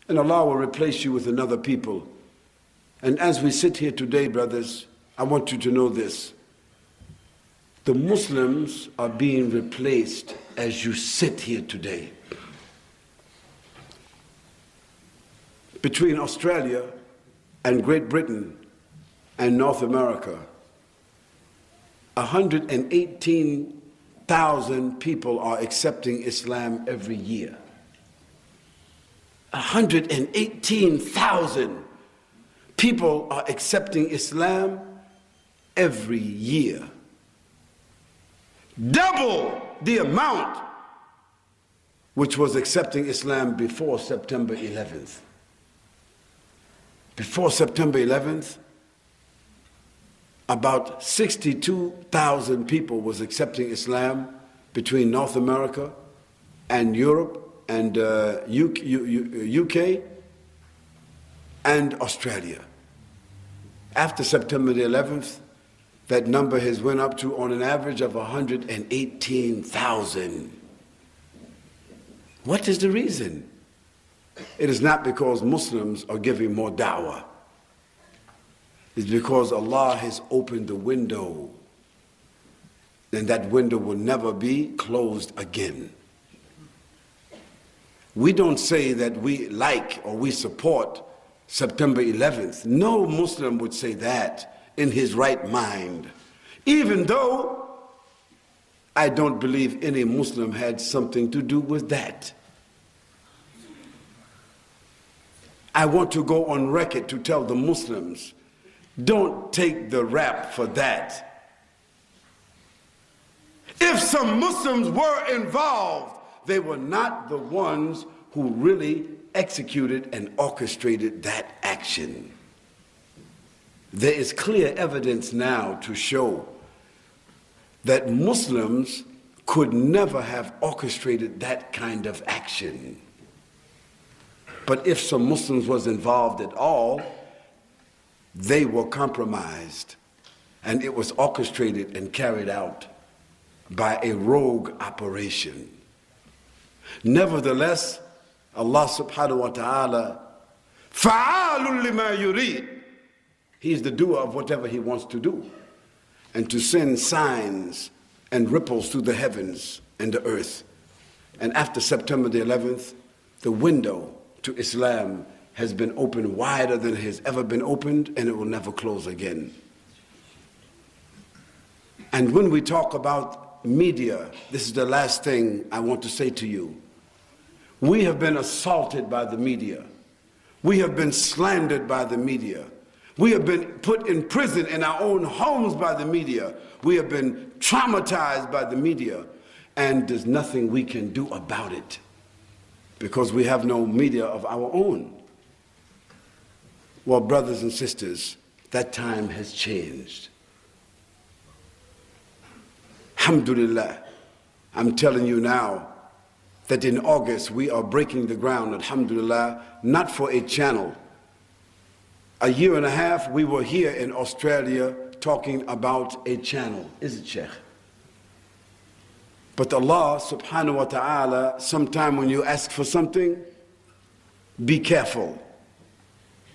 and Allah will replace you with another people. And as we sit here today, brothers, I want you to know this. The Muslims are being replaced as you sit here today. Between Australia and Great Britain and North America, 118,000 people are accepting Islam every year. 118,000 people are accepting Islam every year. Double the amount which was accepting Islam before September 11th. Before September 11th, about 62,000 people was accepting Islam between North America and Europe and UK and Australia. After September the 11th, that number has went up to on an average of 118,000. What is the reason? It is not because Muslims are giving more da'wah. It's because Allah has opened the window, and that window will never be closed again. We don't say that we like or we support September 11th. No Muslim would say that in his right mind, even though I don't believe any Muslim had something to do with that. I want to go on record to tell the Muslims, don't take the rap for that. If some Muslims were involved, they were not the ones who really executed and orchestrated that action. There is clear evidence now to show that Muslims could never have orchestrated that kind of action. But if some Muslims was involved at all, they were compromised, and it was orchestrated and carried out by a rogue operation. Nevertheless, Allah subhanahu wa ta'ala, فَعَالٌ لِمَا يُرِيدُ, He is the doer of whatever He wants to do, and to send signs and ripples through the heavens and the earth. And after September the 11th, the window to Islam has been opened wider than it has ever been opened, and it will never close again. And when we talk about media, this is the last thing I want to say to you. We have been assaulted by the media. We have been slandered by the media. We have been put in prison in our own homes by the media. We have been traumatized by the media, and there's nothing we can do about it because we have no media of our own. Well, brothers and sisters, that time has changed. Alhamdulillah, I'm telling you now that in August we are breaking the ground, alhamdulillah, not for a channel. A year and a half we were here in Australia talking about a channel. Is it, Sheikh? But Allah subhanahu wa ta'ala, sometime when you ask for something, be careful.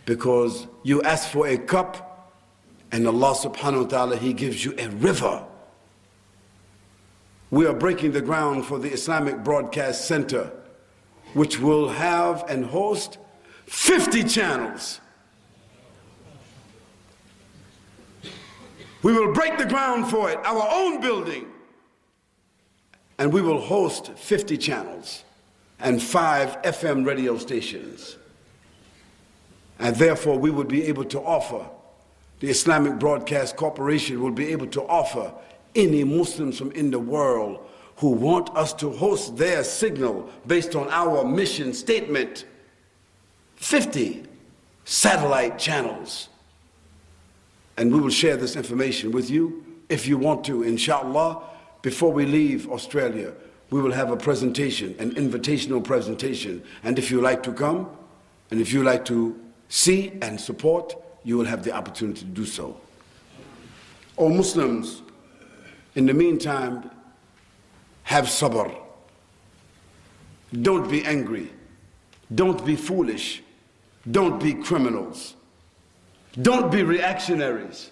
Because you ask for a cup, and Allah subhanahu wa ta'ala, He gives you a river. We are breaking the ground for the Islamic Broadcast Center, which will have and host 50 channels. We will break the ground for it, our own building, and we will host 50 channels and 5 FM radio stations. And therefore we would be able to offer, the Islamic Broadcast Corporation will be able to offer any Muslims from in the world who want us to host their signal based on our mission statement, 50 satellite channels. And we will share this information with you if you want to, inshallah. Before we leave Australia, we will have a presentation, an invitational presentation. And if you like to come, and if you like to see and support, you will have the opportunity to do so. O Muslims, in the meantime, have sabr. Don't be angry. Don't be foolish. Don't be criminals. Don't be reactionaries.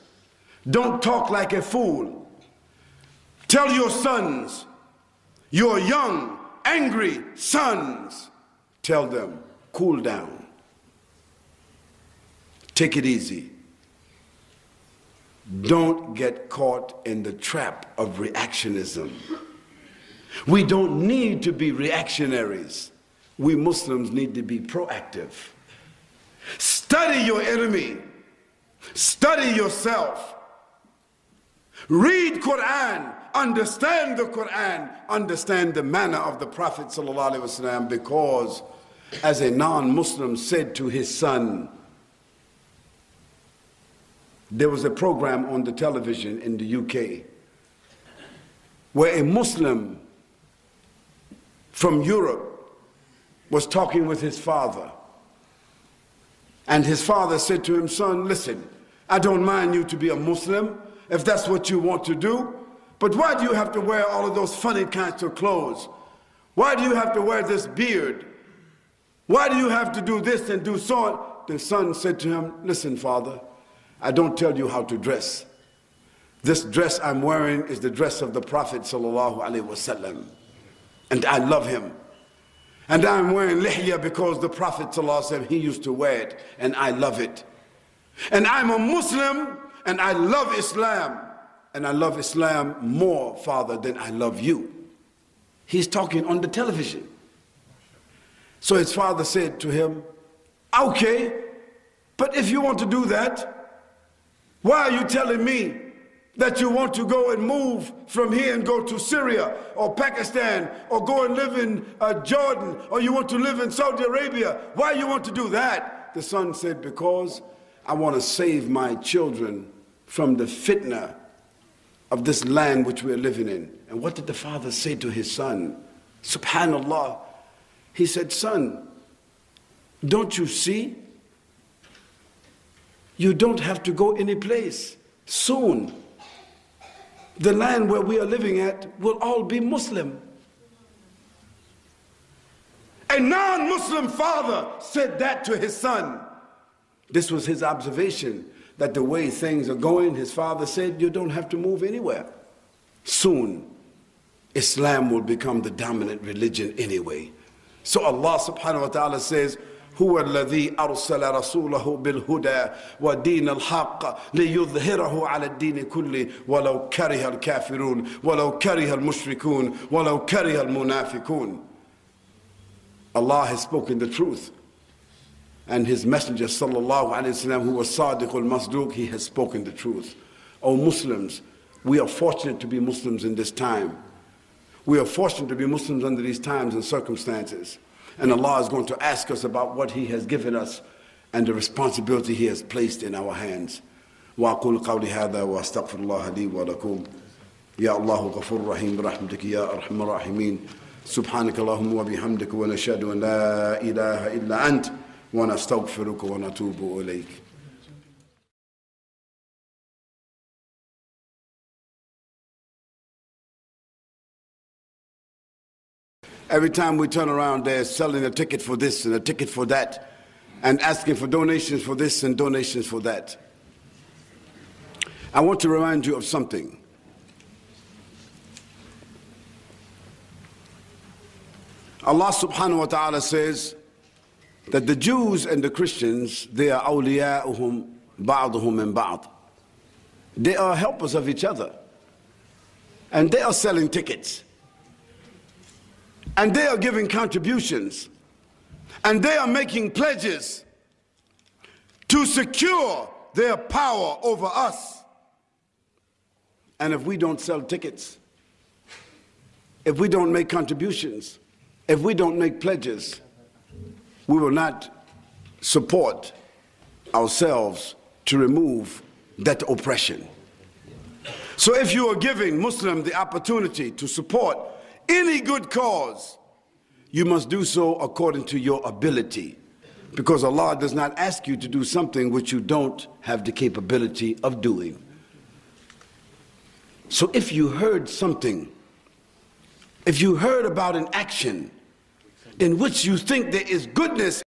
Don't talk like a fool. Tell your sons, your young, angry sons, tell them, cool down. Take it easy. Don't get caught in the trap of reactionism. We don't need to be reactionaries. We Muslims need to be proactive. Study your enemy. Study yourself. Read Quran. Understand the Quran. Understand the manner of the Prophet ﷺ, because as a non-Muslim said to his son, there was a program on the television in the UK where a Muslim from Europe was talking with his father. And his father said to him, son, listen, I don't mind you to be a Muslim if that's what you want to do, but why do you have to wear all of those funny kinds of clothes? Why do you have to wear this beard? Why do you have to do this and do so on? The son said to him, listen, father, I don't tell you how to dress. This dress I'm wearing is the dress of the Prophet ﷺ, and I love him. And I'm wearing lihya because the Prophet ﷺ, he used to wear it, and I love it. And I'm a Muslim, and I love Islam. And I love Islam more, father, than I love you. He's talking on the television. So his father said to him, okay, but if you want to do that, why are you telling me that you want to go and move from here and go to Syria or Pakistan or go and live in Jordan, or you want to live in Saudi Arabia? Why you want to do that? The son said, because I want to save my children from the fitna of this land which we are living in. And what did the father say to his son? Subhanallah. He said, son, don't you see? You don't have to go any place. Soon, the land where we are living at will all be Muslim. A non-Muslim father said that to his son. This was his observation, that the way things are going, his father said, you don't have to move anywhere. Soon, Islam will become the dominant religion anyway. So Allah subhanahu wa ta'ala says, هو الذي أرسل رسوله بالهدى ودين الحق ليظهره على الدين كله ولو كره الكافرون ولو كره المشركون ولو كره المنافقون. Allah has spoken the truth, and his messenger sallallahu alaihi wasallam, who was Sadiq al-Masduq, he has spoken the truth. O Muslims, we are fortunate to be Muslims in this time. We are fortunate to be Muslims under these times and circumstances. And Allah is going to ask us about what He has given us and the responsibility He has placed in our hands. وأقول قولي هذا وأستغفر الله لي ولكم. يا الله غفور رحيم برحمتك يا أرحم الراحمين. سبحانك اللهم وبحمدك ونشهد أن لا إله إلا أنت ونستغفرك ونتوب إليك. Every time we turn around, they're selling a ticket for this and a ticket for that, and asking for donations for this and donations for that. I want to remind you of something. Allah subhanahu wa ta'ala says that the Jews and the Christians, they are awliya'uhum ba'duhum min ba'd. They are helpers of each other. And they are selling tickets. And they are giving contributions, and they are making pledges to secure their power over us. And if we don't sell tickets, if we don't make contributions, if we don't make pledges, we will not support ourselves to remove that oppression. So if you are giving Muslims the opportunity to support any good cause, you must do so according to your ability, because Allah does not ask you to do something which you don't have the capability of doing. So if you heard something, if you heard about an action in which you think there is goodness.